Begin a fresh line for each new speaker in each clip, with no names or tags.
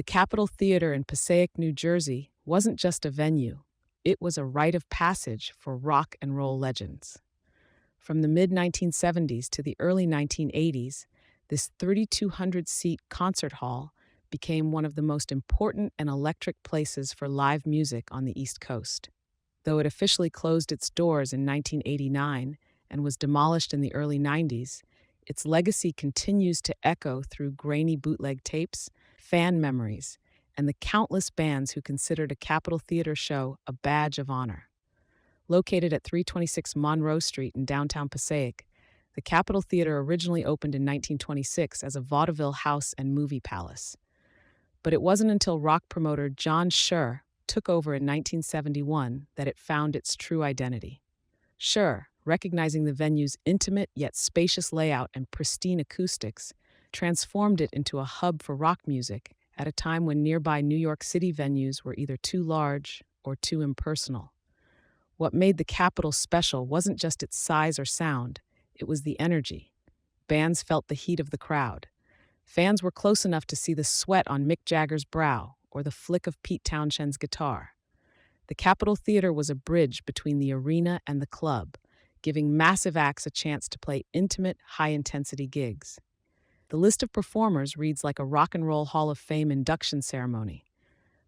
The Capitol Theater in Passaic, New Jersey, wasn't just a venue, it was a rite of passage for rock and roll legends. From the mid 1970s to the early 1980s, this 3,200-seat concert hall became one of the most important and electric places for live music on the East Coast. Though it officially closed its doors in 1989 and was demolished in the early 90s, its legacy continues to echo through grainy bootleg tapes, fan memories, and the countless bands who considered a Capitol Theater show a badge of honor. Located at 326 Monroe Street in downtown Passaic, the Capitol Theater originally opened in 1926 as a vaudeville house and movie palace. But it wasn't until rock promoter John Scher took over in 1971 that it found its true identity. Scher, recognizing the venue's intimate yet spacious layout and pristine acoustics, transformed it into a hub for rock music at a time when nearby New York City venues were either too large or too impersonal. What made the Capitol special wasn't just its size or sound, it was the energy. Bands felt the heat of the crowd. Fans were close enough to see the sweat on Mick Jagger's brow or the flick of Pete Townshend's guitar. The Capitol Theater was a bridge between the arena and the club, giving massive acts a chance to play intimate, high-intensity gigs. The list of performers reads like a Rock and Roll Hall of Fame induction ceremony.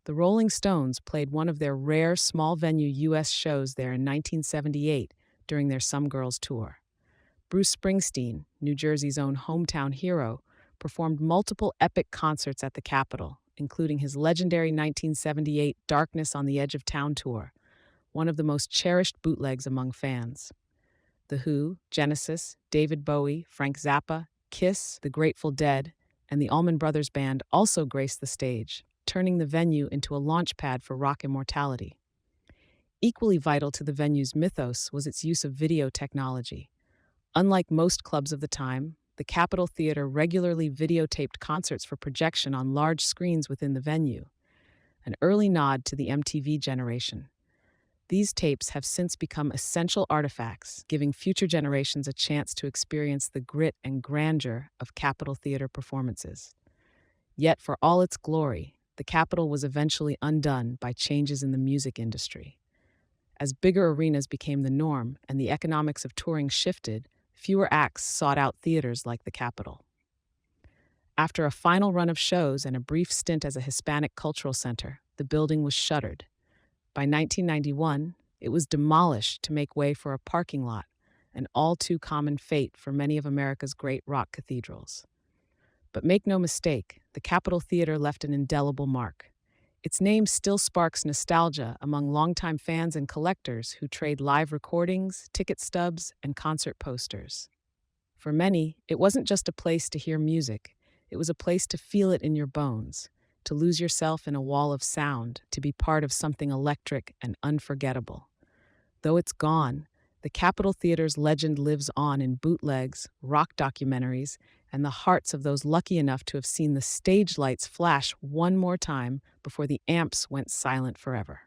The Rolling Stones played one of their rare small-venue U.S. shows there in 1978 during their Some Girls tour. Bruce Springsteen, New Jersey's own hometown hero, performed multiple epic concerts at the Capitol, including his legendary 1978 Darkness on the Edge of Town tour, one of the most cherished bootlegs among fans. The Who, Genesis, David Bowie, Frank Zappa, Kiss, The Grateful Dead, and the Allman Brothers Band also graced the stage, turning the venue into a launchpad for rock immortality. Equally vital to the venue's mythos was its use of video technology. Unlike most clubs of the time, the Capitol Theater regularly videotaped concerts for projection on large screens within the venue, an early nod to the MTV generation. These tapes have since become essential artifacts, giving future generations a chance to experience the grit and grandeur of Capitol Theater performances. Yet, for all its glory, the Capitol was eventually undone by changes in the music industry. As bigger arenas became the norm and the economics of touring shifted, fewer acts sought out theaters like the Capitol. After a final run of shows and a brief stint as a Hispanic cultural center, the building was shuttered. By 1991, it was demolished to make way for a parking lot, an all-too-common fate for many of America's great rock cathedrals. But make no mistake, the Capitol Theater left an indelible mark. Its name still sparks nostalgia among longtime fans and collectors who trade live recordings, ticket stubs, and concert posters. For many, it wasn't just a place to hear music, it was a place to feel it in your bones, to lose yourself in a wall of sound, to be part of something electric and unforgettable. Though it's gone, the Capitol Theater's legend lives on in bootlegs, rock documentaries, and the hearts of those lucky enough to have seen the stage lights flash one more time before the amps went silent forever.